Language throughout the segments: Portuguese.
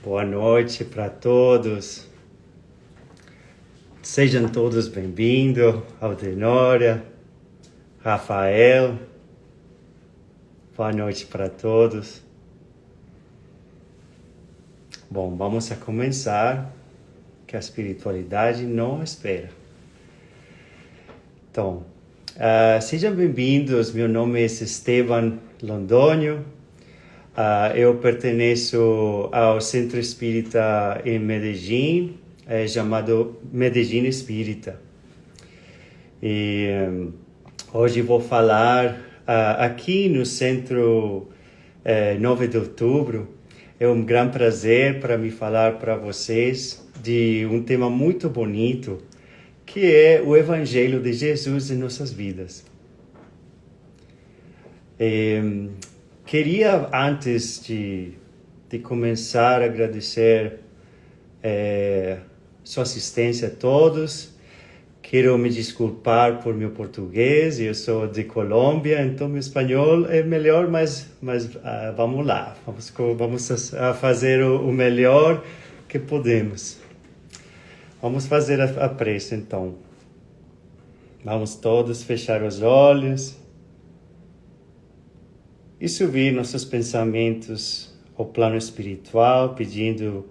Boa noite para todos. Sejam todos bem-vindos, Aldenória, Rafael. Boa noite para todos. Bom, vamos a começar, que a espiritualidade não espera. Então, sejam bem-vindos. Meu nome é Esteban Londonio. Eu pertenço ao Centro Espírita em Medellín, chamado Medellín Espírita. E hoje vou falar aqui no Centro 9 de Outubro. É um grande prazer para me falar para vocês de um tema muito bonito, que é o Evangelho de Jesus em nossas vidas. Queria, antes de começar, agradecer sua assistência a todos. Quero me desculpar por meu português, eu sou de Colômbia, então meu espanhol é melhor, mas vamos lá, vamos fazer o melhor que podemos. Vamos fazer a prece, então. Vamos todos fechar os olhos e subir nossos pensamentos ao plano espiritual, pedindo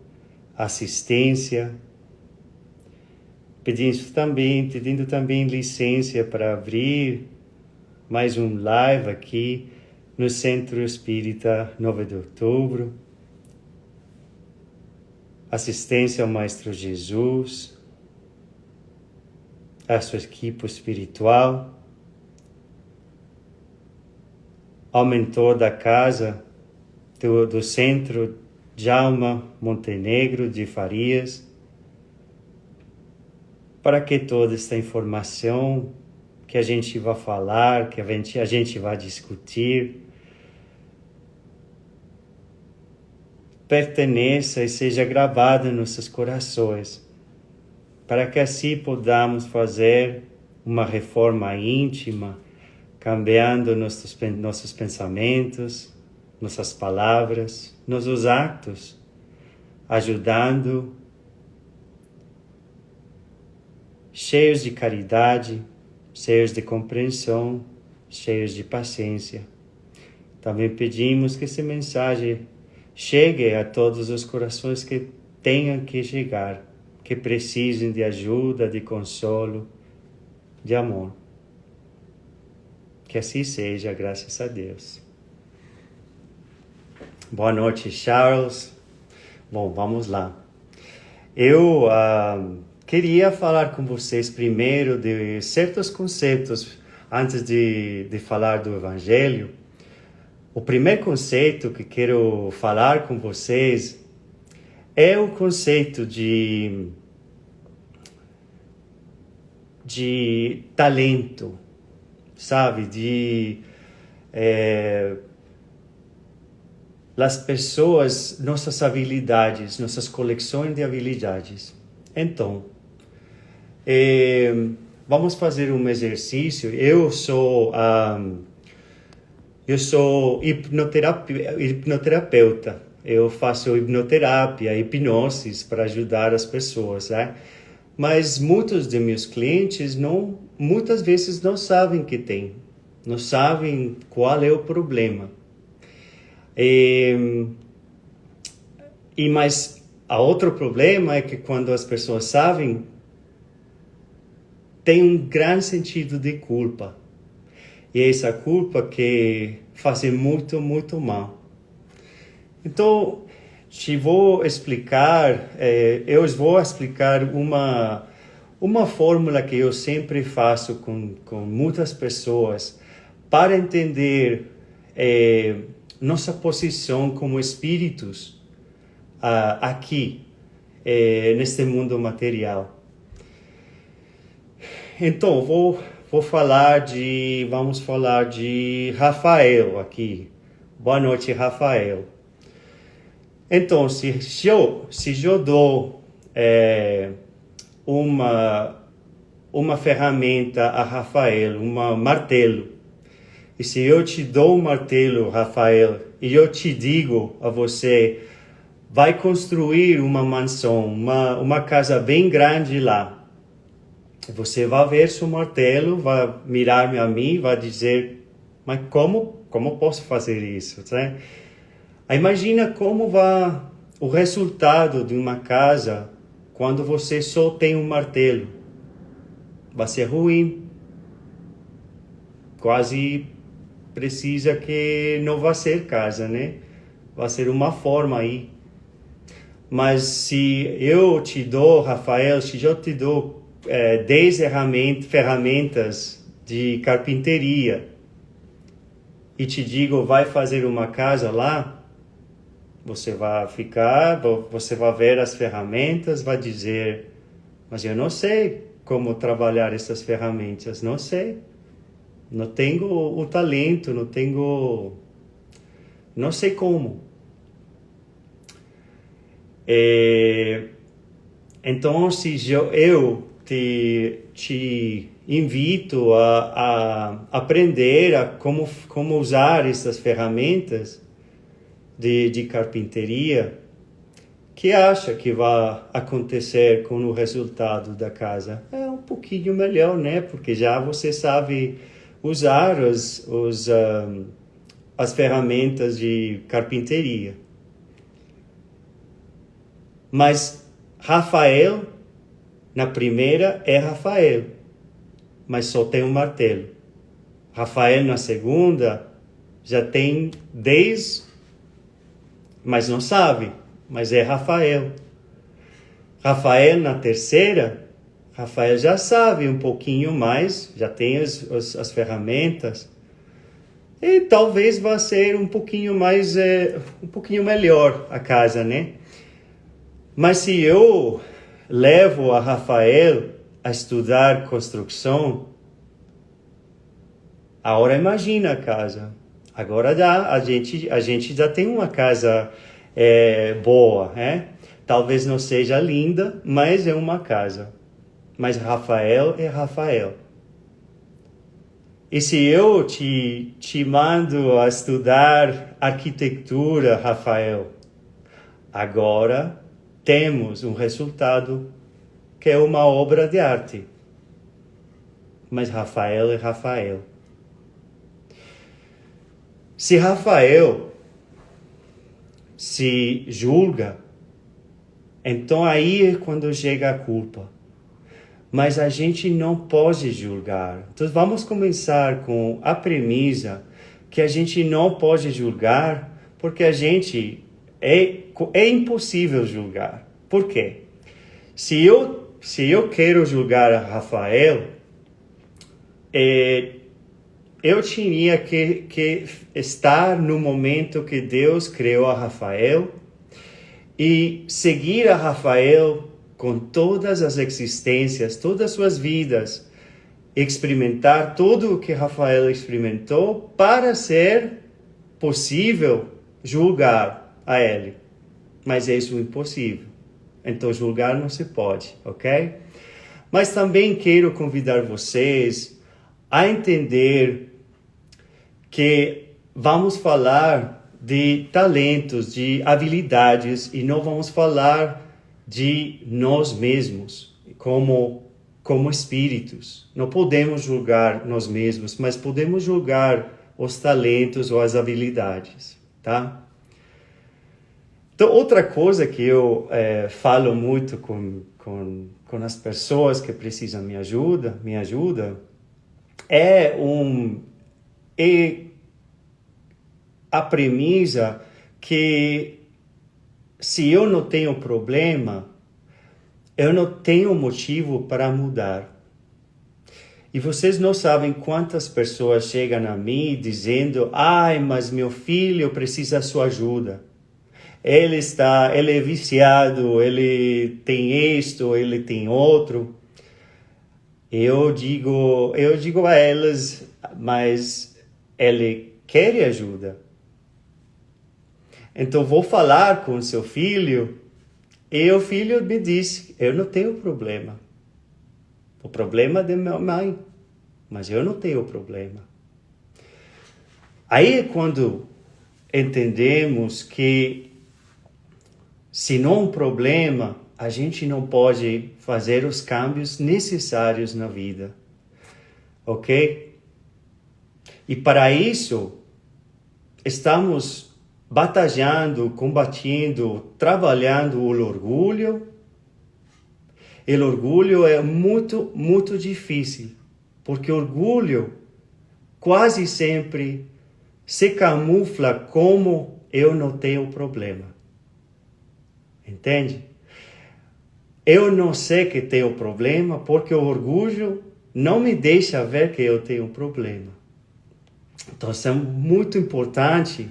assistência, pedindo também licença para abrir mais um live aqui no Centro Espírita 9 de Outubro. Assistência ao Maestro Jesus, à sua equipe espiritual, ao mentor da casa do Centro, Djalma Montenegro de Farias, para que toda esta informação que a gente vai falar, que a gente vai discutir, pertença e seja gravada em nossos corações, para que assim podamos fazer uma reforma íntima, cambiando nossos pensamentos, nossas palavras, nossos atos, ajudando, cheios de caridade, cheios de compreensão, cheios de paciência. Também pedimos que essa mensagem chegue a todos os corações que tenham que chegar, que precisem de ajuda, de consolo, de amor. Que assim seja, graças a Deus. Boa noite, Charles. Bom, vamos lá. Eu queria falar com vocês primeiro de certos conceitos antes de falar do Evangelho. O primeiro conceito que quero falar com vocês é o conceito de talento, sabe? As pessoas, nossas habilidades, nossas coleções de habilidades. Então, vamos fazer um exercício. Eu sou hipnoterapeuta. Eu faço hipnoterapia, hipnose para ajudar as pessoas, né? Mas muitos de meus clientes muitas vezes não sabem que tem, não sabem qual é o problema. Mas outro problema é que quando as pessoas sabem, tem um grande sentido de culpa. E essa culpa que faz muito, muito mal. Então, eu vou explicar uma fórmula que eu sempre faço com muitas pessoas para entender nossa posição como espíritos aqui, neste mundo material. Então, vamos falar de Rafael aqui. Boa noite, Rafael. Então, se eu dou uma ferramenta a Rafael, um martelo, e se eu te dou um martelo, Rafael, e eu te digo a você, vai construir uma mansão, uma casa bem grande lá. Você vai ver seu martelo, vai mirar a mim, vai dizer, mas como posso fazer isso? Né? Imagina como vai o resultado de uma casa quando você só tem um martelo. Vai ser ruim. Quase precisa que não vai ser casa, né? Vai ser uma forma aí. Mas se eu te dou, Rafael, se eu te dou 10 ferramentas de carpintaria e te digo, vai fazer uma casa lá, você vai ver as ferramentas, vai dizer, mas eu não sei como trabalhar essas ferramentas, não sei. Não tenho o talento, não sei como. Então, se eu te invito a aprender como usar essas ferramentas de carpintaria, que acha que vai acontecer com o resultado da casa? É um pouquinho melhor, né? Porque já você sabe usar as ferramentas de carpintaria. Mas Rafael, na primeira, é Rafael, mas só tem um martelo. Rafael, na segunda, já tem 10, mas não sabe, mas é Rafael. Rafael, na terceira, Rafael já sabe um pouquinho mais, já tem as ferramentas, e talvez vá ser um pouquinho mais, um pouquinho melhor a casa, né? Mas se eu levo a Rafael a estudar construção, agora imagina a casa. Agora a gente já tem uma casa boa, né? Talvez não seja linda, mas é uma casa. Mas Rafael é Rafael. E se eu te mando a estudar arquitetura, Rafael, agora temos um resultado que é uma obra de arte. Mas Rafael é Rafael. Se Rafael se julga, então aí é quando chega a culpa. Mas a gente não pode julgar. Então vamos começar com a premissa que a gente não pode julgar, porque a gente é impossível julgar. Por quê? Se eu quero julgar a Rafael, eu tinha que estar no momento que Deus criou a Rafael e seguir a Rafael com todas as existências, todas as suas vidas, experimentar tudo o que Rafael experimentou para ser possível julgar a ele. Mas é isso impossível. Então julgar não se pode, ok? Mas também quero convidar vocês a entender que vamos falar de talentos, de habilidades e não vamos falar de nós mesmos como espíritos. Não podemos julgar nós mesmos, mas podemos julgar os talentos ou as habilidades, tá? Então, outra coisa que eu falo muito com as pessoas que precisam me ajuda é a premissa que se eu não tenho problema, eu não tenho motivo para mudar. E vocês não sabem quantas pessoas chegam a mim dizendo: ai, mas meu filho precisa da sua ajuda. Ele é viciado, ele tem isto, ele tem outro. Eu digo a elas, mas ele quer ajuda. Então vou falar com seu filho e o filho me diz: eu não tenho problema. O problema é da minha mãe, mas eu não tenho problema. Aí é quando entendemos que se não há um problema, a gente não pode fazer os cambios necessários na vida. Ok? E para isso, estamos batalhando, combatendo, trabalhando o orgulho. E o orgulho é muito, muito difícil, porque o orgulho quase sempre se camufla como eu não tenho problema. Entende? Eu não sei que tenho problema porque o orgulho não me deixa ver que eu tenho problema. Então, é muito importante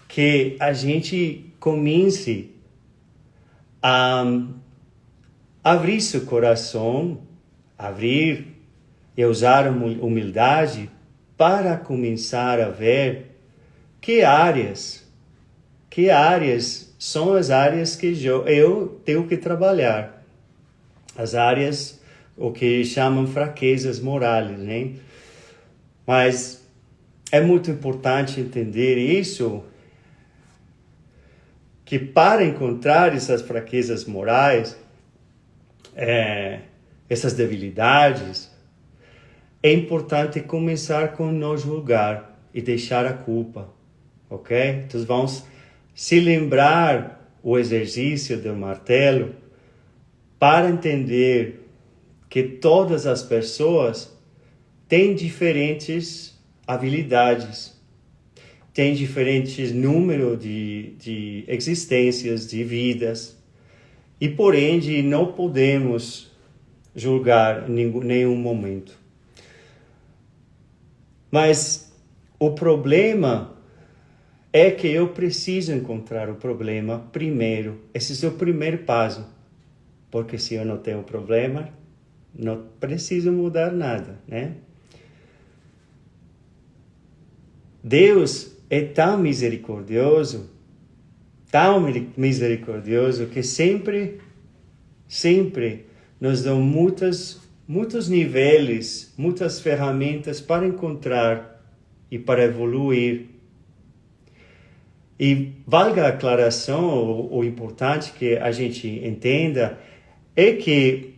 que a gente comece a abrir seu coração, abrir e usar a humildade para começar a ver que áreas são as áreas que eu tenho que trabalhar. As áreas, o que chamam fraquezas morais, né? Mas é muito importante entender isso, que para encontrar essas fraquezas morais, essas debilidades, é importante começar com não julgar e deixar a culpa, ok? Então vamos se lembrar o exercício do martelo para entender que todas as pessoas têm diferentes habilidades, têm diferentes número de existências, de vidas, e por ende não podemos julgar em nenhum momento. Mas o problema é que eu preciso encontrar o problema primeiro. Esse é o primeiro passo. Porque se eu não tenho problema, não preciso mudar nada, né? Deus é tão misericordioso que sempre nos dá muitos níveis, muitas ferramentas para encontrar e para evoluir. E valga a aclaração, o importante que a gente entenda é que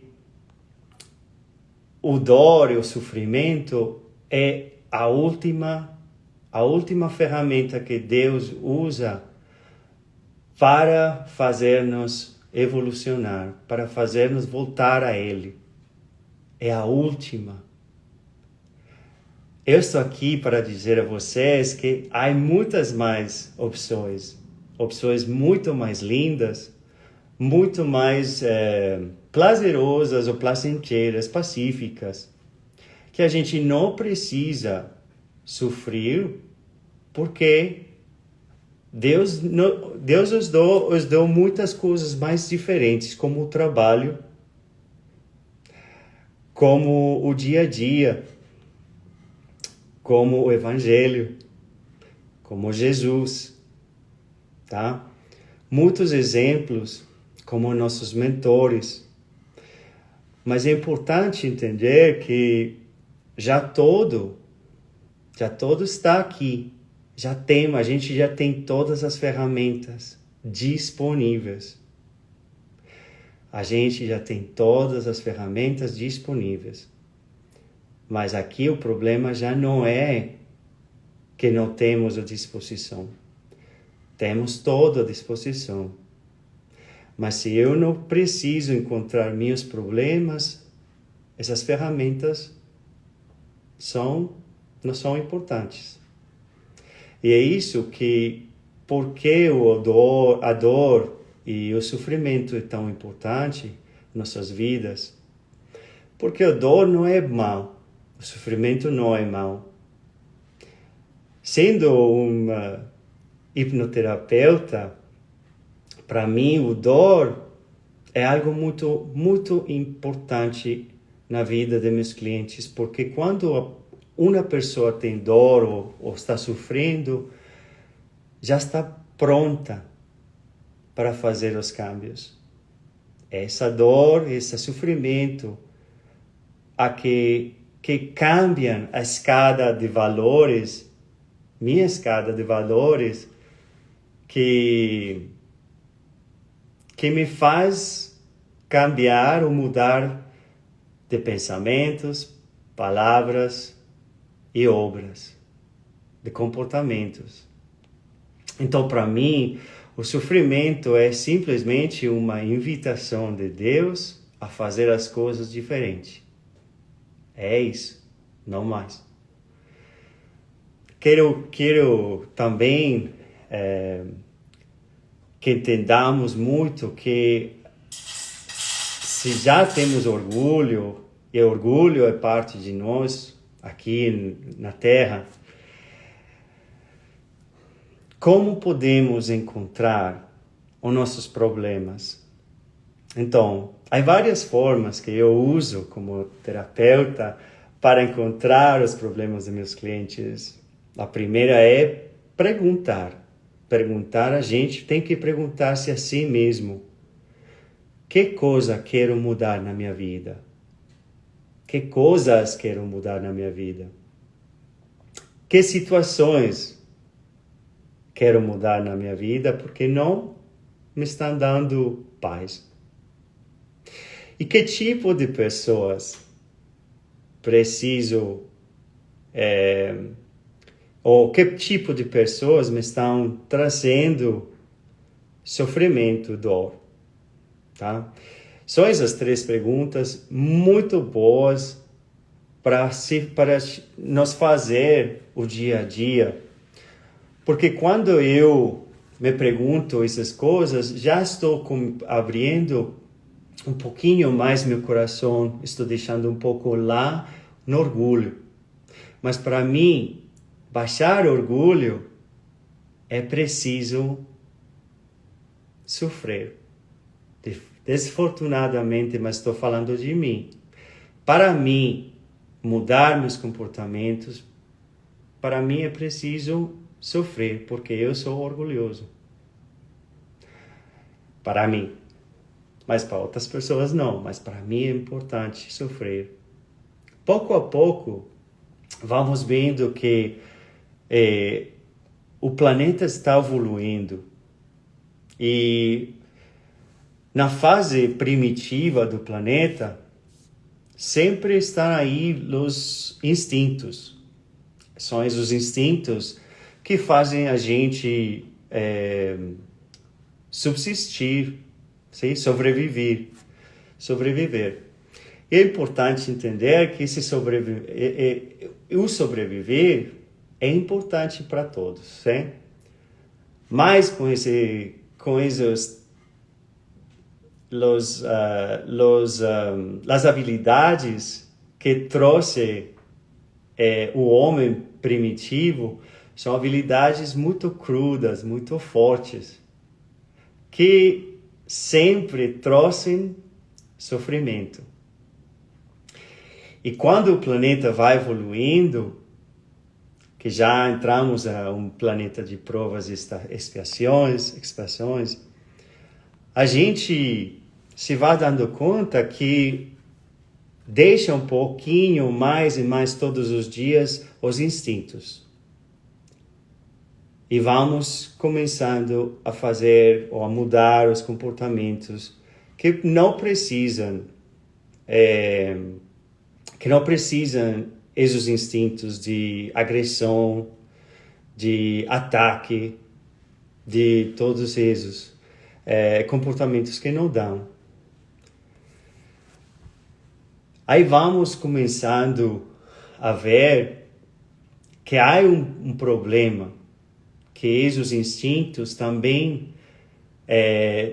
o dor e o sofrimento é a última ferramenta que Deus usa para fazer-nos evolucionar, para fazer-nos voltar a Ele. É a última. Eu estou aqui para dizer a vocês que há muitas mais opções muito mais lindas, muito mais prazerosas ou placenteiras, pacíficas, que a gente não precisa sofrer, porque Deus nos deu muitas coisas mais diferentes, como o trabalho, como o dia a dia, como o Evangelho, como Jesus, tá? Muitos exemplos, como nossos mentores. Mas é importante entender que já todo está aqui. A gente já tem todas as ferramentas disponíveis. A gente já tem todas as ferramentas disponíveis. Mas aqui o problema já não é que não temos a disposição. Temos toda a disposição. Mas se eu não preciso encontrar meus problemas, essas ferramentas não são importantes. E é isso que, porque a dor e o sofrimento é tão importante em nossas vidas, porque a dor não é mal, o sofrimento não é mal. Sendo uma hipnoterapeuta, para mim, o dor é algo muito, muito importante na vida de meus clientes, porque quando uma pessoa tem dor ou está sofrendo, já está pronta para fazer os cambios. Essa dor, esse sofrimento, que cambiam a escada de valores, minha escada de valores, que que me faz cambiar ou mudar de pensamentos, palavras e obras, de comportamentos. Então, para mim, o sofrimento é simplesmente uma invitação de Deus a fazer as coisas diferentes. É isso, não mais. Quero também que entendamos muito que se já temos orgulho, e orgulho é parte de nós aqui na Terra, como podemos encontrar os nossos problemas? Então, há várias formas que eu uso como terapeuta para encontrar os problemas dos meus clientes. A primeira é perguntar. Perguntar, a gente tem que perguntar-se a si mesmo. Que coisa quero mudar na minha vida? Que coisas quero mudar na minha vida? Que situações quero mudar na minha vida porque não me estão dando paz? E que tipo de pessoas preciso, ou que tipo de pessoas me estão trazendo sofrimento, dor, tá? São essas 3 perguntas muito boas para nos fazer o dia a dia. Porque quando eu me pergunto essas coisas, já estou abrindo um pouquinho mais meu coração, estou deixando um pouco lá no orgulho. Mas para mim, baixar orgulho é preciso sofrer. Desfortunadamente, mas estou falando de mim. Para mim, mudar meus comportamentos, para mim é preciso sofrer, porque eu sou orgulhoso. Para mim. Mas para outras pessoas não. Mas para mim é importante sofrer. Pouco a pouco, vamos vendo que o planeta está evoluindo. E na fase primitiva do planeta, sempre estão aí os instintos. São os instintos que fazem a gente subsistir, sim? Sobreviver. É importante entender que o sobreviver é importante para todos, sim? Mas com esses as habilidades que trouxe o homem primitivo, são habilidades muito crudas, muito fortes, que sempre trouxem sofrimento. E quando o planeta vai evoluindo, que já entramos a um planeta de provas e expiações, a gente se vai dando conta que deixa um pouquinho mais e mais todos os dias os instintos. E vamos começando a fazer ou a mudar os comportamentos que não precisam esses instintos de agressão, de ataque, de todos esses comportamentos que não dão. Aí vamos começando a ver que há um problema, que esses instintos também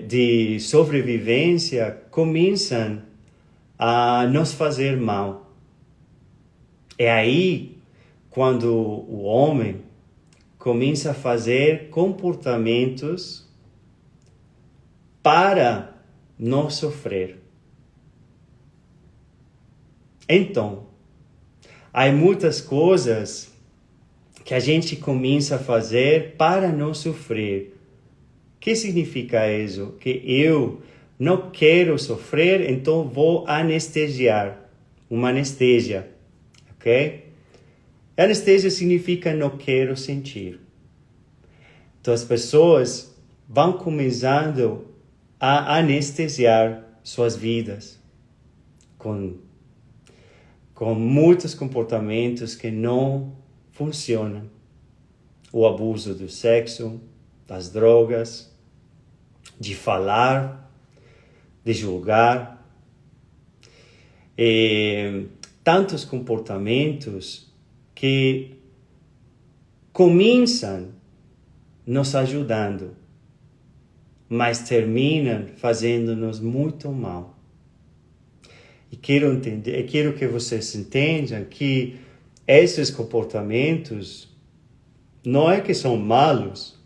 de sobrevivência começam a nos fazer mal. É aí quando o homem começa a fazer comportamentos para não sofrer. Então, há muitas coisas que a gente começa a fazer para não sofrer. O que significa isso? Que eu não quero sofrer, então vou anestesiar. Uma anestesia, ok? Anestesia significa não quero sentir. Então as pessoas vão começando a anestesiar suas vidas com muitos comportamentos que não funcionam. O abuso do sexo, das drogas, de falar, de julgar. E tantos comportamentos que começam nos ajudando, mas terminam fazendo-nos muito mal. E quero que vocês entendam que esses comportamentos não é que são malos,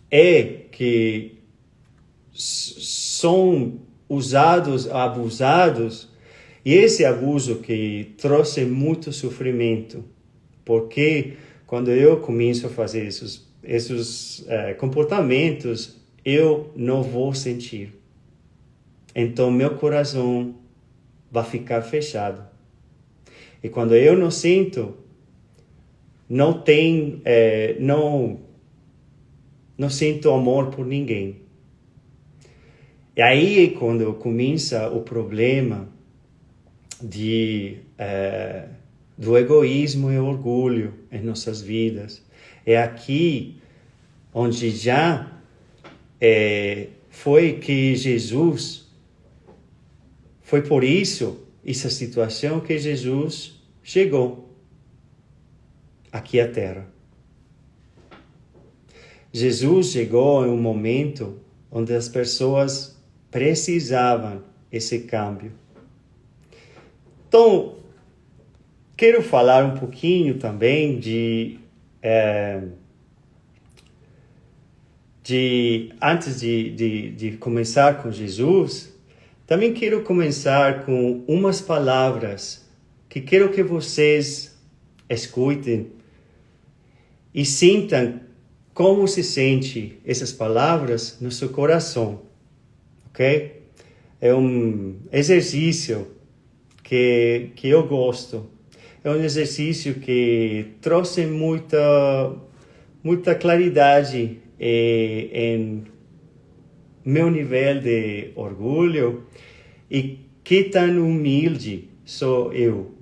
é que são usados, abusados, e esse abuso que trouxe muito sofrimento, porque quando eu começo a fazer esses comportamentos, eu não vou sentir. Então, meu coração vai ficar fechado. E quando eu não sinto, não sinto amor por ninguém. E aí, quando começa o problema do egoísmo e orgulho em nossas vidas, é aqui onde já foi que Jesus, foi por isso, essa situação que Jesus chegou aqui à Terra. Jesus chegou em um momento onde as pessoas precisavam esse câmbio. Então, quero falar um pouquinho também antes de começar com Jesus, também quero começar com umas palavras que quero que vocês escutem e sintam como se sente essas palavras no seu coração, ok? É um exercício que eu gosto. É um exercício que trouxe muita claridade em meu nível de orgulho e que tão humilde sou eu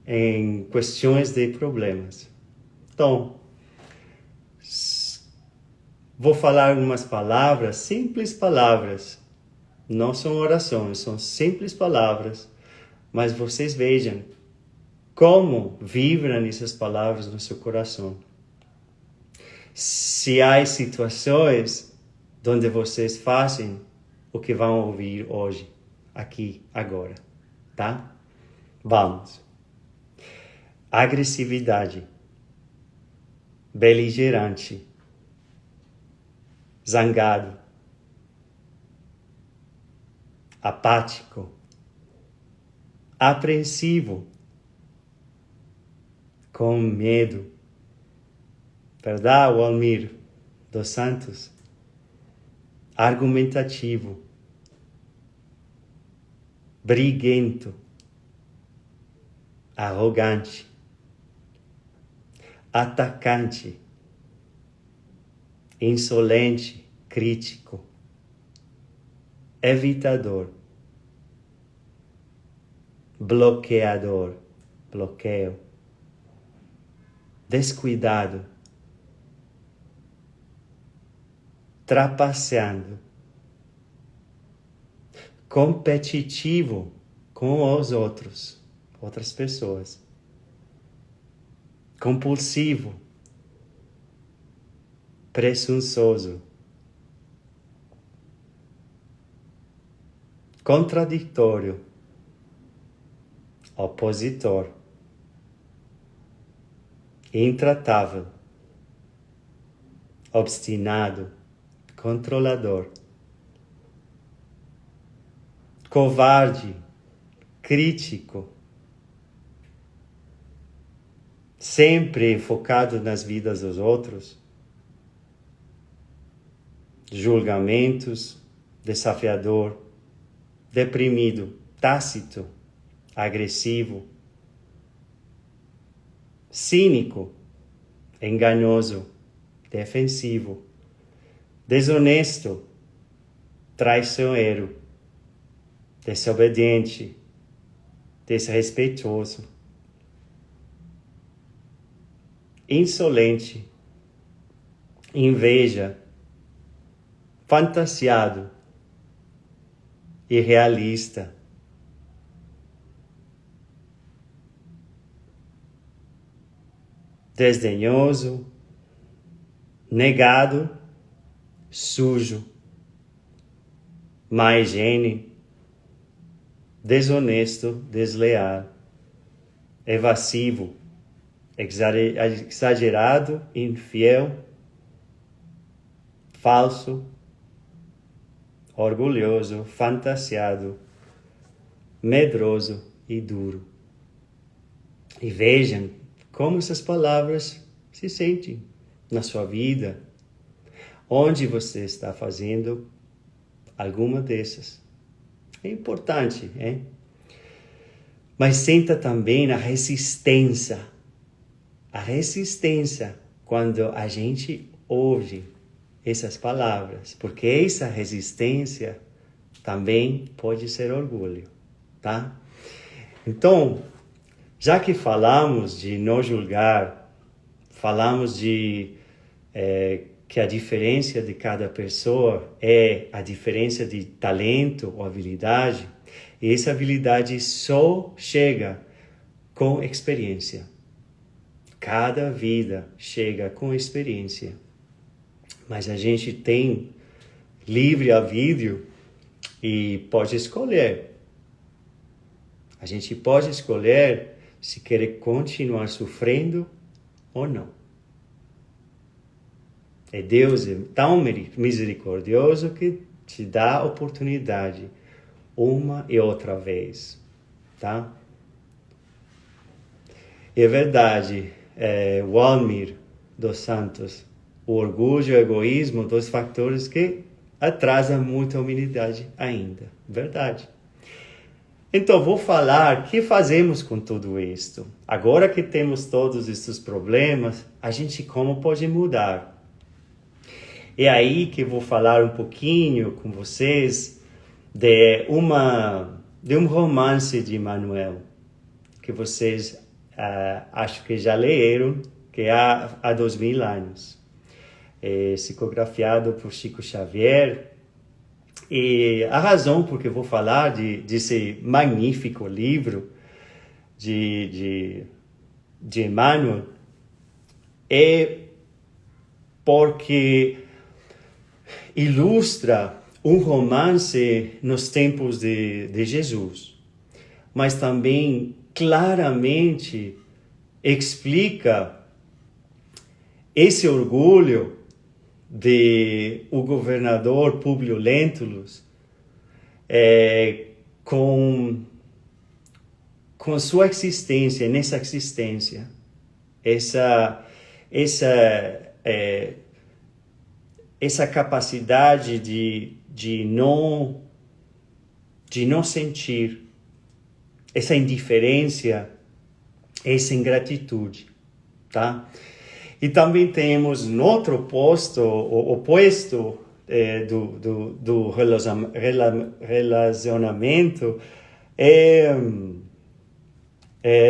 em questões de problemas. Então, vou falar umas palavras, simples palavras. Não são orações, são simples palavras. Mas vocês vejam como vibram essas palavras no seu coração. Se há situações onde vocês fazem o que vão ouvir hoje, aqui, agora, tá? Vamos. Agressividade, beligerante, zangado, apático, apreensivo, com medo. Verdade, Walmir dos Santos? Argumentativo, briguento, arrogante, atacante, insolente, crítico, evitador, bloqueador, bloqueio, descuidado, trapaceando, competitivo com os outras pessoas, compulsivo, presunçoso, contraditório, opositor, intratável, obstinado, controlador, covarde, crítico, sempre focado nas vidas dos outros, julgamentos, desafiador, deprimido, tácito, agressivo, cínico, enganoso, defensivo, desonesto, traiçoeiro, desobediente, desrespeitoso, insolente, inveja, fantasiado, irrealista, desdenhoso, negado, sujo, má higiene, desonesto, desleal, evasivo, exagerado, infiel, falso, orgulhoso, fantasiado, medroso e duro. E vejam como essas palavras se sentem na sua vida, onde você está fazendo alguma dessas. É importante, hein? Mas senta também a resistência quando a gente ouve essas palavras, porque essa resistência também pode ser orgulho, tá? Então, já que falamos de não julgar, falamos de que a diferença de cada pessoa é a diferença de talento ou habilidade, e essa habilidade só chega com experiência. Cada vida chega com experiência. Mas a gente tem livre-arbítrio e pode escolher. A gente pode escolher se quer continuar sofrendo ou não. E Deus é tão misericordioso que te dá a oportunidade uma e outra vez, tá? É verdade, Walmir dos Santos, o orgulho e o egoísmo, dois fatores que atrasam muito a humanidade ainda, verdade. Então, vou falar o que fazemos com tudo isto. Agora que temos todos esses problemas, a gente como pode mudar? É aí que vou falar um pouquinho com vocês de um romance de Emmanuel, que vocês acho que já leram, que há 2000 anos. É psicografiado por Chico Xavier. E a razão por que vou falar desse magnífico livro de Emmanuel é porque ilustra um romance nos tempos de Jesus, mas também claramente explica esse orgulho de o governador Públio Lentulus com sua existência, nessa existência, essa capacidade de não sentir essa indiferença, essa ingratitude, tá? E também temos no outro oposto do relacionamento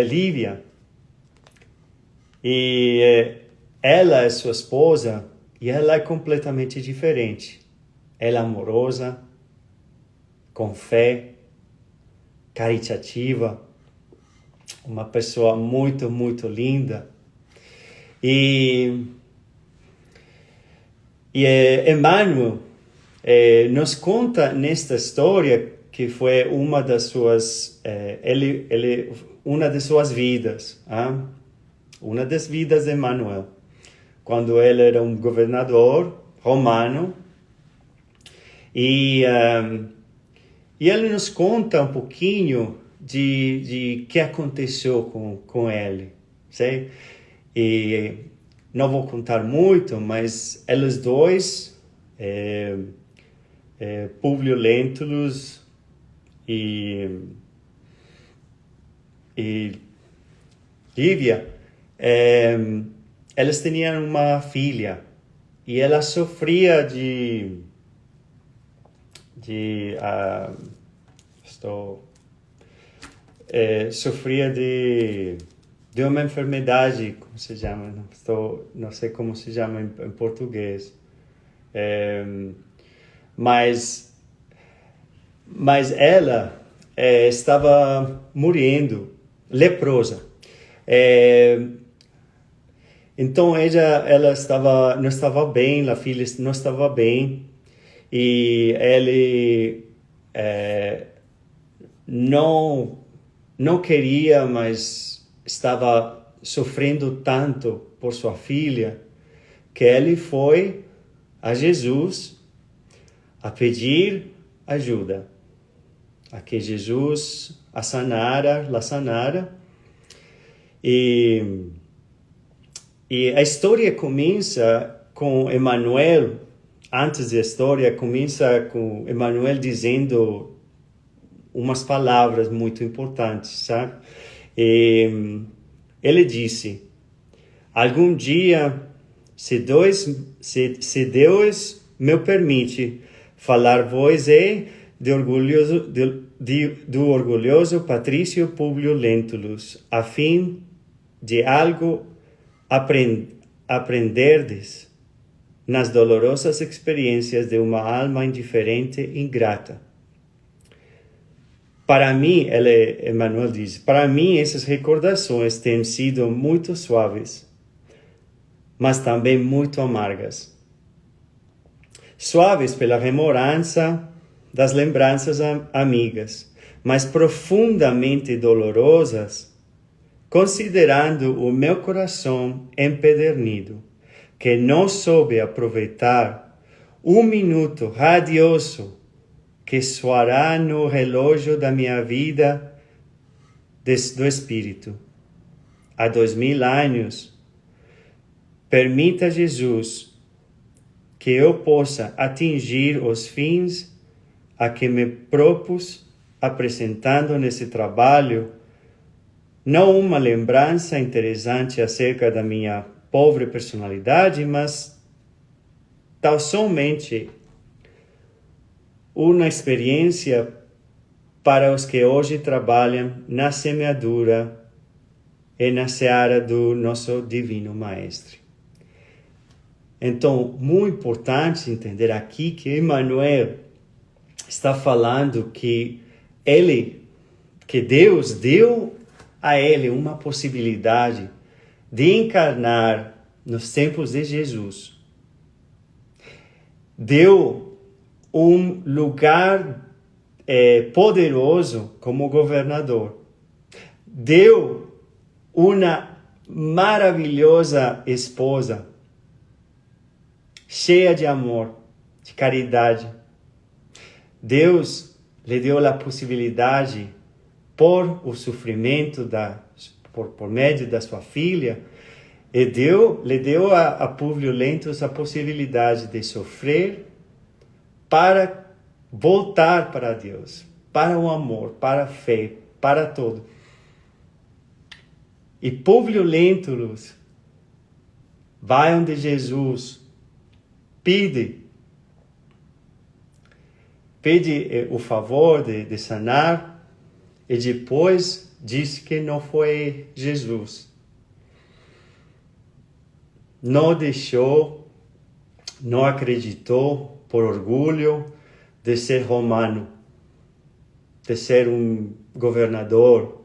Lívia. E ela é sua esposa e ela é completamente diferente. Ela é amorosa, com fé, caritativa, uma pessoa muito, muito linda. E Emmanuel nos conta nesta história que foi uma das suas uma de suas vidas, uma das vidas de Emmanuel, quando ele era um governador romano, e ele nos conta um pouquinho de que aconteceu com ele, certo? E não vou contar muito, mas eles dois, Públio Lentulus e Lívia, eles tinham uma filha, e ela sofria sofria de uma enfermidade, como se chama? Não sei como se chama em português. Mas ela estava morrendo, leprosa. Então ela não estava bem, a filha não estava bem, e ele não queria, mas estava sofrendo tanto por sua filha, que ele foi a Jesus a pedir ajuda, a que Jesus la sanara. E a história começa com Emmanuel. Antes da história começa com Emmanuel dizendo umas palavras muito importantes, sabe? E ele disse: algum dia, se Deus me permite, falar-vos do orgulhoso Patrício Públio Lentulus, a fim de algo aprenderdes nas dolorosas experiências de uma alma indiferente e ingrata. Para mim, Emmanuel diz, para mim essas recordações têm sido muito suaves, mas também muito amargas. Suaves pela remorança das lembranças amigas, mas profundamente dolorosas, considerando o meu coração empedernido, que não soube aproveitar um minuto radioso que soará no relógio da minha vida do espírito. Há 2000 anos, permita Jesus que eu possa atingir os fins a que me propus, apresentando nesse trabalho não uma lembrança interessante acerca da minha pobre personalidade, mas tão somente uma experiência para os que hoje trabalham na semeadura e na seara do nosso Divino Mestre. Então, muito importante entender aqui que Emmanuel está falando que Deus deu a ele uma possibilidade de encarnar nos tempos de Jesus. Deu um lugar poderoso como governador. Deu uma maravilhosa esposa, cheia de amor, de caridade. Deus lhe deu a possibilidade, por o sofrimento por meio da sua filha, e lhe deu a Públio Lentulus a possibilidade de sofrer para voltar para Deus, para o amor, para a fé, para tudo. E Públio Lentulus vai onde Jesus, pede o favor de sanar, e depois disse que não foi Jesus. Não deixou, não acreditou por orgulho de ser romano, de ser um governador.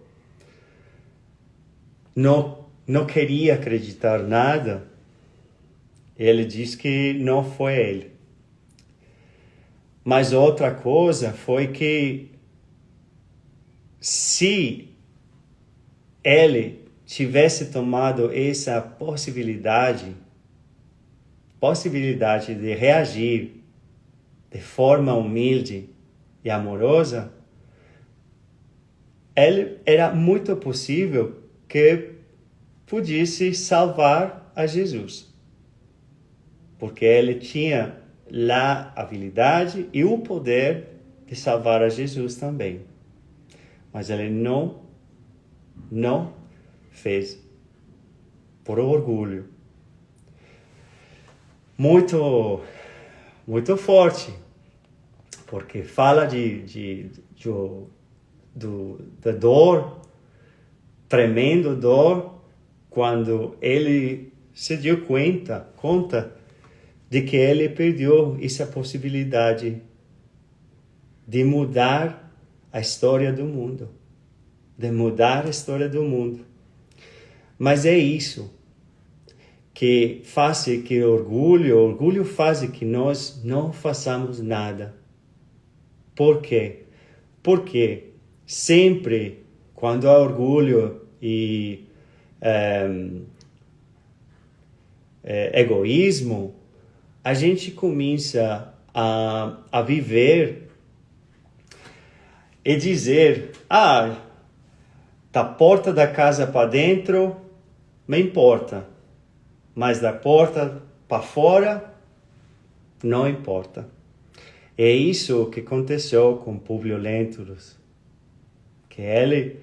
Não queria acreditar nada. Ele disse que não foi ele. Mas outra coisa foi que se ele tivesse tomado essa possibilidade de reagir de forma humilde e amorosa, era muito possível que pudesse salvar a Jesus. Porque ele tinha a habilidade e o poder de salvar a Jesus também. Mas ele não fez por orgulho. muito, muito forte, porque fala da dor, tremendo dor, quando ele se deu conta de que ele perdeu essa possibilidade de mudar a história do mundo, Mas é isso que faz que orgulho faz que nós não façamos nada. Por quê? Porque sempre quando há orgulho e egoísmo, a gente começa a viver e dizer, da porta da casa para dentro, me importa, mas da porta para fora, não importa. É isso que aconteceu com Publio Lentulus, que ele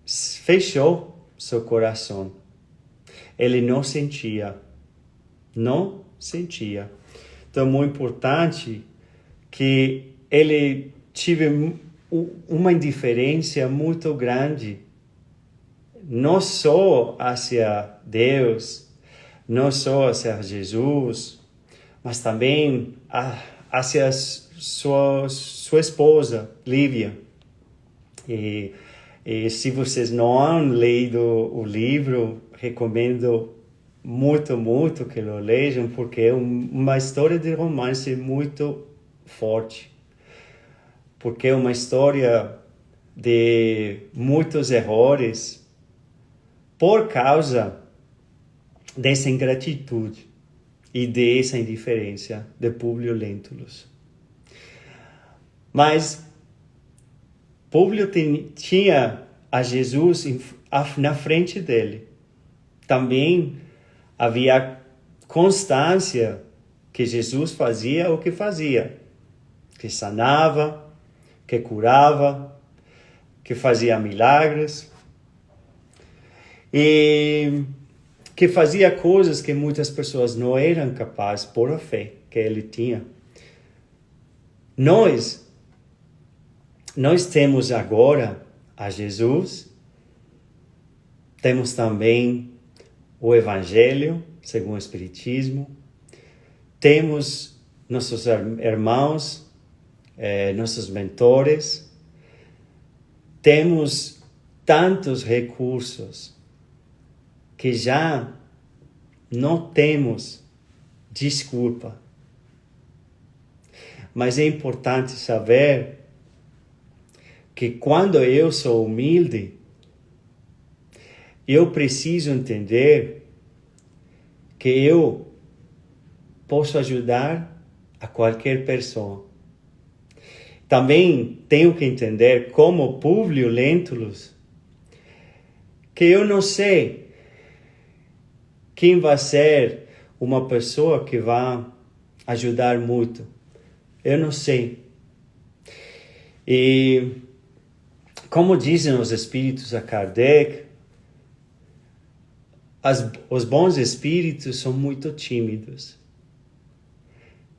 fechou seu coração. Ele não sentia. Então é muito importante que ele tive uma indiferença muito grande, não só hacia Deus, não só hacia Jesus, mas também hacia sua esposa, Lívia. E se vocês não han lido o livro, recomendo muito que lo leiam, porque é uma história de romance muito forte. Porque é uma história de muitos erros por causa dessa ingratidão e dessa indiferença de Publio Lentulus. Mas Publio tinha a Jesus na frente dele. Também havia constância que Jesus fazia o que fazia, que sanava, que curava, que fazia milagres e que fazia coisas que muitas pessoas não eram capazes por a fé que ele tinha. Nós temos agora a Jesus, temos também o Evangelho, segundo o Espiritismo, temos nossos irmãos, nossos mentores, temos tantos recursos que já não temos desculpa. Mas é importante saber que quando eu sou humilde, eu preciso entender que eu posso ajudar a qualquer pessoa. Também tenho que entender, como Publio Lentulus, que eu não sei quem vai ser uma pessoa que vai ajudar muito. Eu não sei. E como dizem os espíritos a Kardec, os bons espíritos são muito tímidos.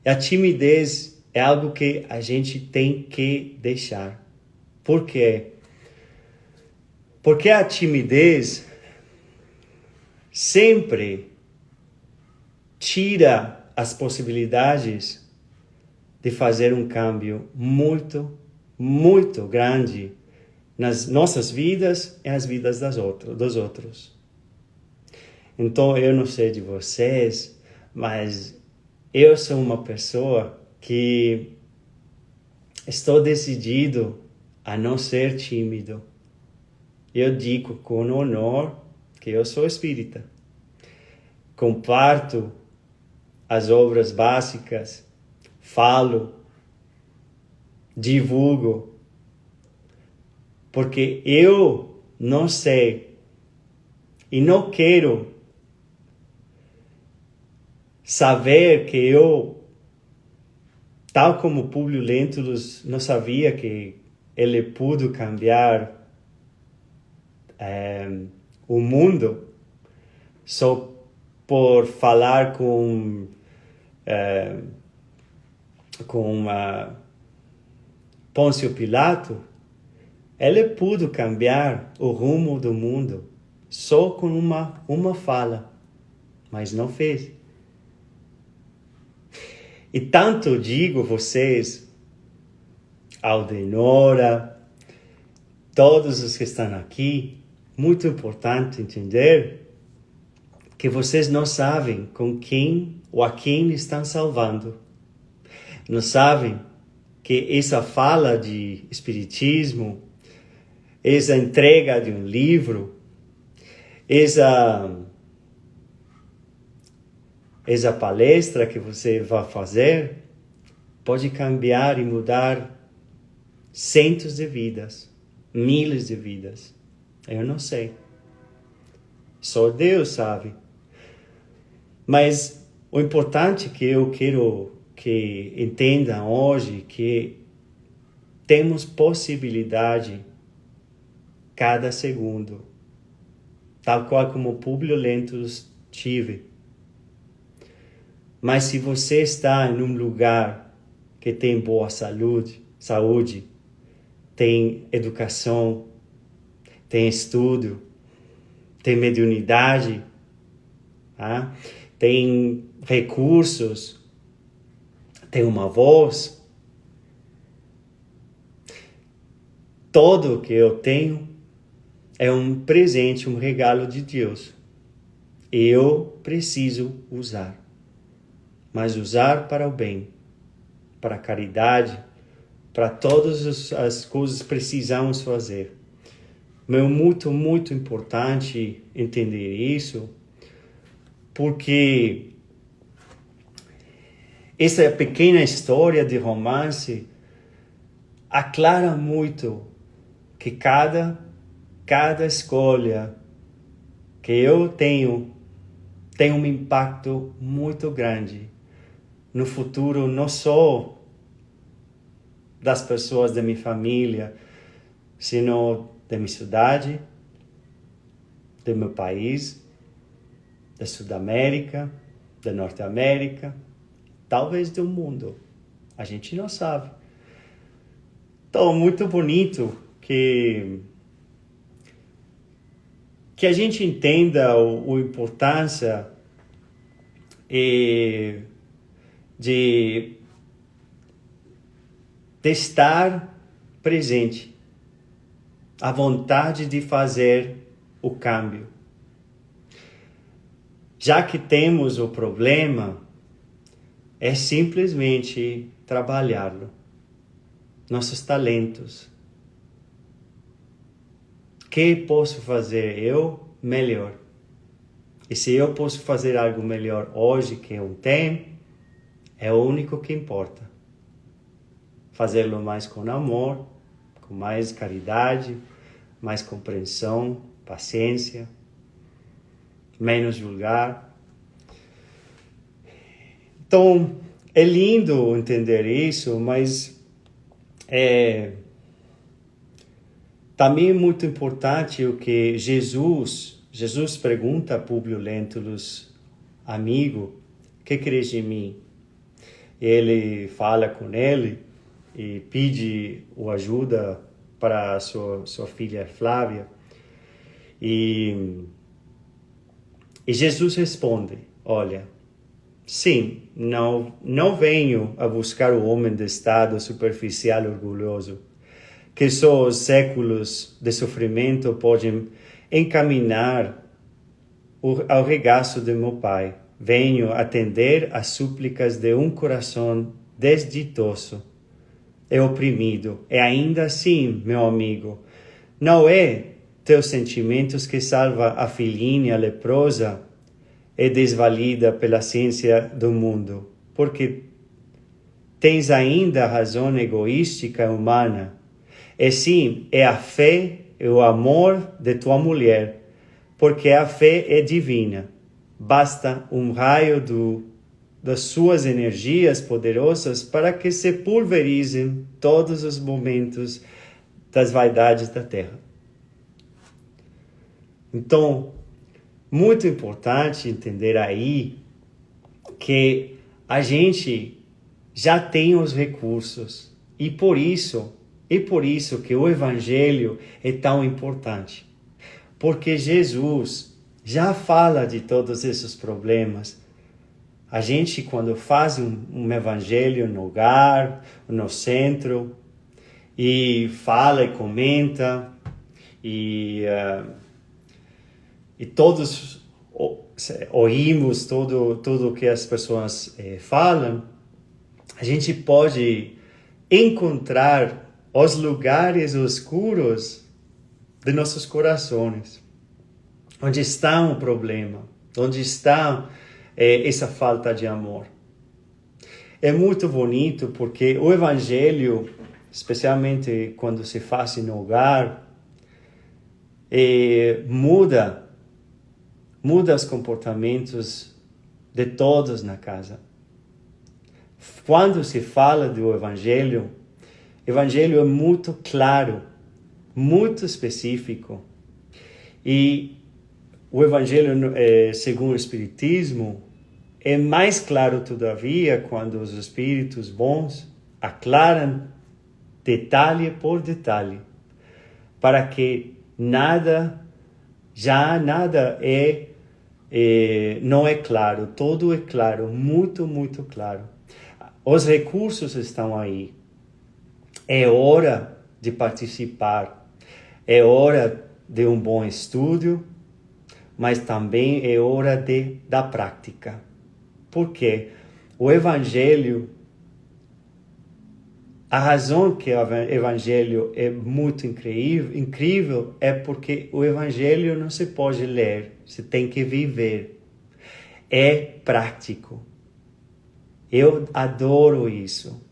E a timidez é algo que a gente tem que deixar. Por quê? Porque a timidez sempre tira as possibilidades de fazer um câmbio muito, muito grande nas nossas vidas e nas vidas dos outros. Então, eu não sei de vocês, mas eu sou uma pessoa que estou decidido a não ser tímido. Eu digo com honor que eu sou espírita. Comparto as obras básicas, falo, divulgo, porque eu não sei e não quero saber que eu, tal como Publio Lentulus, não sabia que ele pôde cambiar o mundo só por falar com Pôncio Pilato, ele pôde cambiar o rumo do mundo só com uma fala, mas não fez. E tanto digo vocês, Aldenora, todos os que estão aqui, muito importante entender que vocês não sabem com quem ou a quem estão salvando. Não sabem que essa fala de espiritismo, essa entrega de um livro, essa palestra que você vai fazer pode cambiar e mudar centos de vidas, milhares de vidas. Eu não sei. Só Deus sabe. Mas o importante que eu quero que entendam hoje que temos possibilidade cada segundo, tal qual como Públio Lentulus tive. Mas se você está em um lugar que tem boa saúde, tem educação, tem estudo, tem mediunidade, tem recursos, tem uma voz, tudo que eu tenho é um presente, um regalo de Deus. Eu preciso usar, mas usar para o bem, para a caridade, para todas as coisas que precisamos fazer. É muito, muito importante entender isso, porque essa pequena história de romance aclara muito que cada escolha que eu tenho tem um impacto muito grande no futuro, não só das pessoas da minha família, sino da minha cidade, do meu país, da Sudamérica, da Norte América, talvez do mundo. A gente não sabe. Então, muito bonito que a gente entenda a importância de estar presente, a vontade de fazer o câmbio. Já que temos o problema, é simplesmente trabalhá-lo. Nossos talentos. O que posso fazer eu melhor? E se eu posso fazer algo melhor hoje que ontem, é o único que importa. Fazê-lo mais com amor, com mais caridade, mais compreensão, paciência, menos julgar. Então, é lindo entender isso, mas também é muito importante o que Jesus pergunta a Públio Lentulus, amigo, o que queres de mim? Ele fala com ele e pede ajuda para a sua filha Flávia. E Jesus responde, olha, sim, não venho a buscar o homem de estado superficial e orgulhoso, que só os séculos de sofrimento podem encaminhar ao regaço de meu Pai. Venho atender às súplicas de um coração desditoso e oprimido. E ainda assim, meu amigo, não é teus sentimentos que salva a filhinha leprosa e desvalida pela ciência do mundo, porque tens ainda a razão egoística e humana. E sim, é a fé e o amor de tua mulher, porque a fé é divina. Basta um raio das suas energias poderosas para que se pulverizem todos os momentos das vaidades da terra. Então, muito importante entender aí que a gente já tem os recursos e por isso que o Evangelho é tão importante. Porque Jesus já fala de todos esses problemas. A gente, quando faz um evangelho no lugar, no centro, e fala e comenta, e todos ouvimos tudo que as pessoas falam, a gente pode encontrar os lugares escuros de nossos corações, onde está o problema, onde está essa falta de amor. É muito bonito porque o Evangelho, especialmente quando se faz no hogar, muda os comportamentos de todos na casa. Quando se fala do Evangelho é muito claro, muito específico. E o Evangelho, segundo o Espiritismo, é mais claro todavia quando os Espíritos bons aclaram detalhe por detalhe, para que nada não é claro, tudo é claro, muito, muito claro. Os recursos estão aí. É hora de participar, é hora de um bom estudo, mas também é hora da prática. Porque o Evangelho, a razão que o Evangelho é muito incrível é porque o Evangelho não se pode ler, você tem que viver. É prático. Eu adoro isso.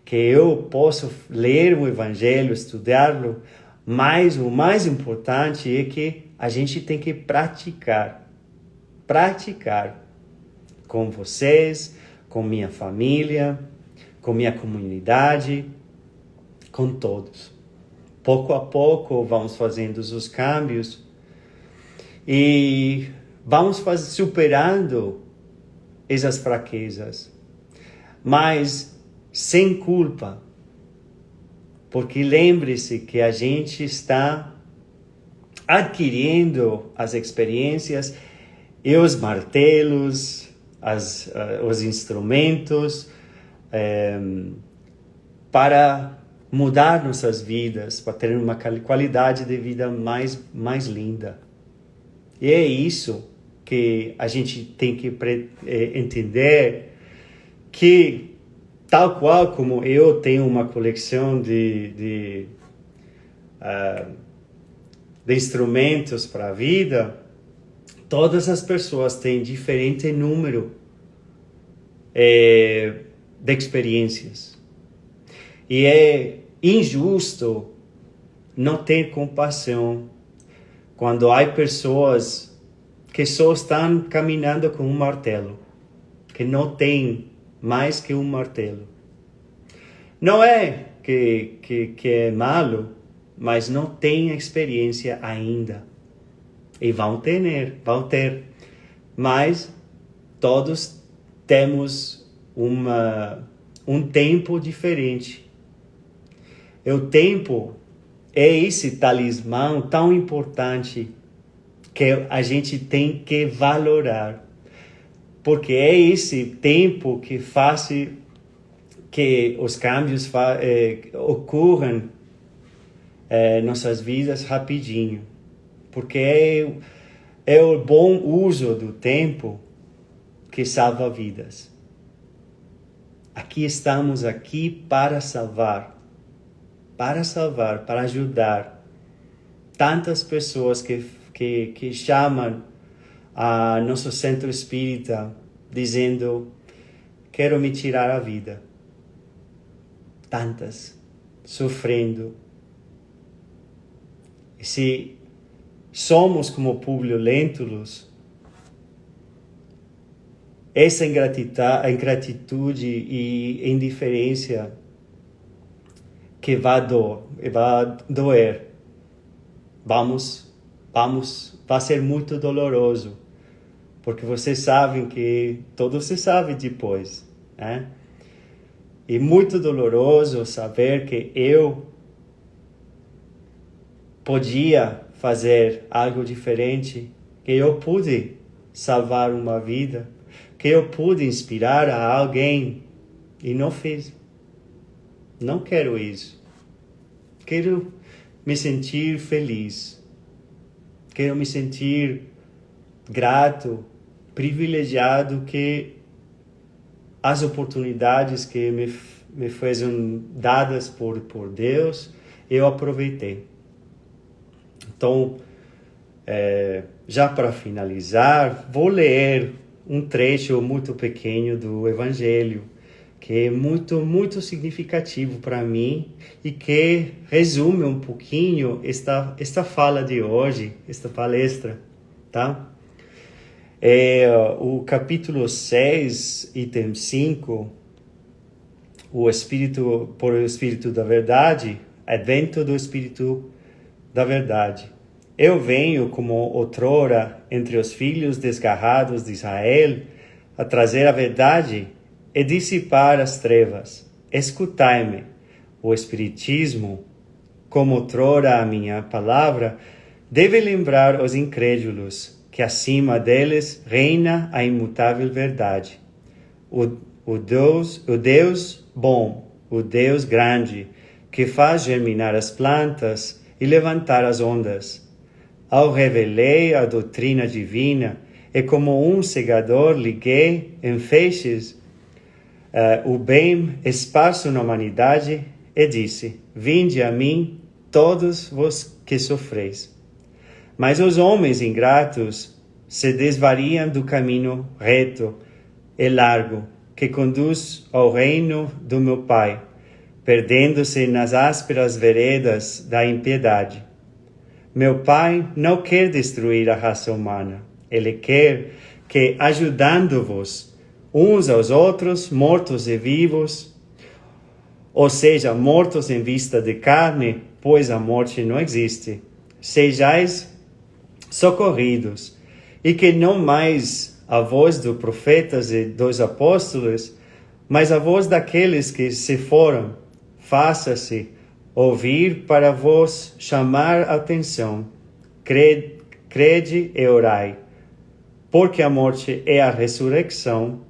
Que eu posso ler o Evangelho, estudá-lo, mas o mais importante é que a gente tem que praticar. Praticar com vocês, com minha família, com minha comunidade, com todos. Pouco a pouco vamos fazendo os câmbios e vamos superando essas fraquezas, mas sem culpa, porque lembre-se que a gente está adquirindo as experiências e os martelos, os instrumentos para mudar nossas vidas, para ter uma qualidade de vida mais linda. E é isso que a gente tem que entender, que tal qual como eu tenho uma coleção de instrumentos para a vida, todas as pessoas têm diferente número de experiências. E é injusto não ter compaixão quando há pessoas que só estão caminhando com um martelo, que não tem mais que um martelo. Não é que é malo, mas não tem experiência ainda. E vão ter. Mas todos temos um tempo diferente. E o tempo é esse talismã tão importante que a gente tem que valorar. Porque é esse tempo que faz que os câmbios ocorram em nossas vidas rapidinho. Porque é o bom uso do tempo que salva vidas. Aqui estamos para salvar, para ajudar tantas pessoas que chamam a nosso centro espírita dizendo: quero me tirar a vida. Tantas sofrendo. E se somos como Publio Lentulus, essa ingratitude e indiferença que vai doer, vamos vai ser muito doloroso, porque vocês sabem que tudo se sabe depois, né? E muito doloroso saber que eu podia fazer algo diferente, que eu pude salvar uma vida, que eu pude inspirar a alguém e não fiz. Não quero isso. Quero me sentir feliz. Quero me sentir grato, privilegiado que as oportunidades que me foram dadas por Deus, eu aproveitei. Então, já para finalizar, vou ler um trecho muito pequeno do Evangelho, que é muito significativo para mim e que resume um pouquinho esta fala de hoje, esta palestra, tá? É o capítulo 6, item 5, por o Espírito da Verdade, advento do Espírito da Verdade. Eu venho como outrora entre os filhos desgarrados de Israel a trazer a verdade e dissipar as trevas. Escutai-me. O Espiritismo, como outrora a minha palavra, deve lembrar os incrédulos que acima deles reina a imutável verdade. O Deus bom, o Deus grande, que faz germinar as plantas e levantar as ondas. Ao revelei a doutrina divina, e como um segador liguei em feixes o bem esparso na humanidade e disse: vinde a mim todos vós que sofreis. Mas os homens ingratos se desvariam do caminho reto e largo que conduz ao reino do meu Pai, perdendo-se nas ásperas veredas da impiedade. Meu Pai não quer destruir a raça humana. Ele quer que, ajudando-vos uns aos outros, mortos e vivos, ou seja, mortos em vista de carne, pois a morte não existe, sejais socorridos, e que não mais a voz dos profetas e dos apóstolos, mas a voz daqueles que se foram, faça-se ouvir para vos chamar a atenção. Crede e orai, porque a morte é a ressurreição,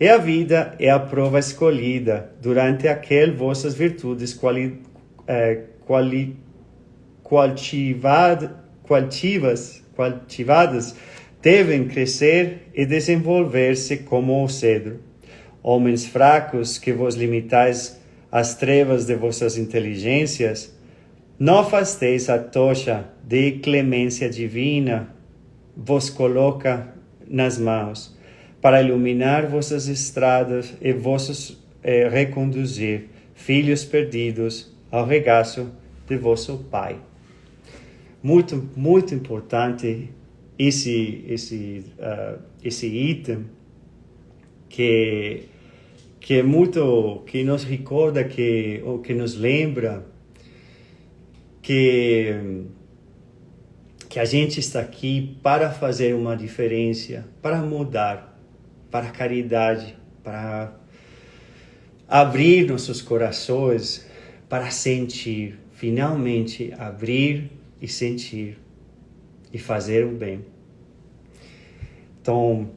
e a vida é a prova escolhida, durante aquel vossas virtudes cultivadas devem crescer e desenvolver-se como o cedro. Homens fracos que vos limitais às trevas de vossas inteligências, não afasteis a tocha de clemência divina, vos coloca nas mãos, para iluminar vossas estradas e vossos reconduzir, filhos perdidos, ao regaço de vosso Pai. Muito importante esse item que é muito, que nos recorda ou que nos lembra que a gente está aqui para fazer uma diferença, para mudar, para a caridade, para abrir nossos corações, para sentir, finalmente abrir e sentir e fazer o bem. Então,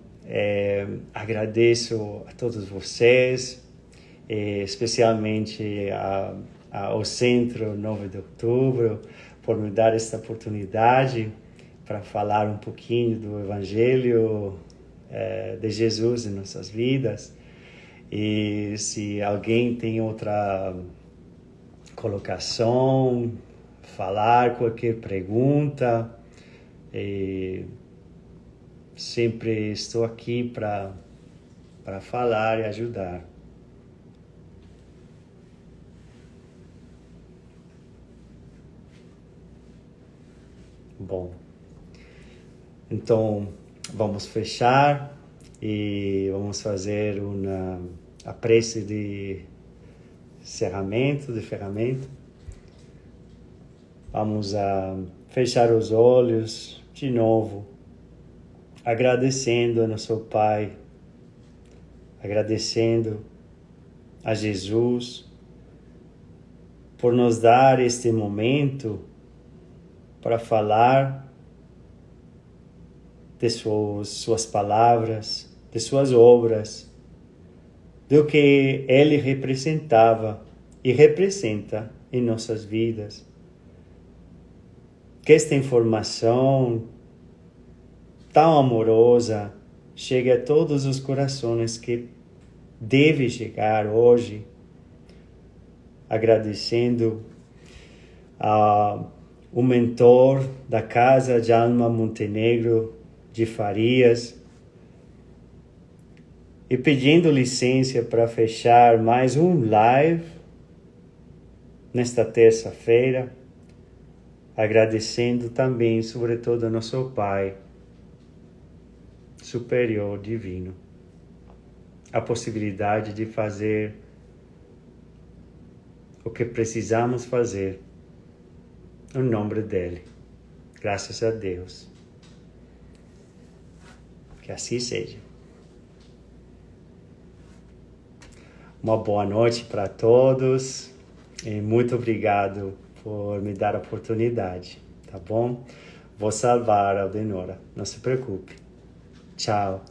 agradeço a todos vocês, especialmente ao Centro 9 de Outubro, por me dar esta oportunidade para falar um pouquinho do Evangelho de Jesus em nossas vidas. E se alguém tem outra colocação, falar qualquer pergunta, sempre estou aqui para falar e ajudar. Bom, então vamos fechar e vamos fazer a prece de encerramento, de ferramenta. Vamos fechar os olhos de novo, agradecendo a nosso Pai, agradecendo a Jesus por nos dar este momento para falar de suas palavras, de suas obras, do que Ele representava e representa em nossas vidas. Que esta informação tão amorosa chegue a todos os corações que deve chegar hoje, agradecendo o mentor da Casa de Alma Montenegro de Farias e pedindo licença para fechar mais um live nesta terça-feira, agradecendo também, sobretudo, a nosso Pai superior divino, a possibilidade de fazer o que precisamos fazer no nome dele. Graças a Deus. Que assim seja. Uma boa noite para todos e muito obrigado por me dar a oportunidade, tá bom? Vou salvar a Aldenora, não se preocupe. Tchau.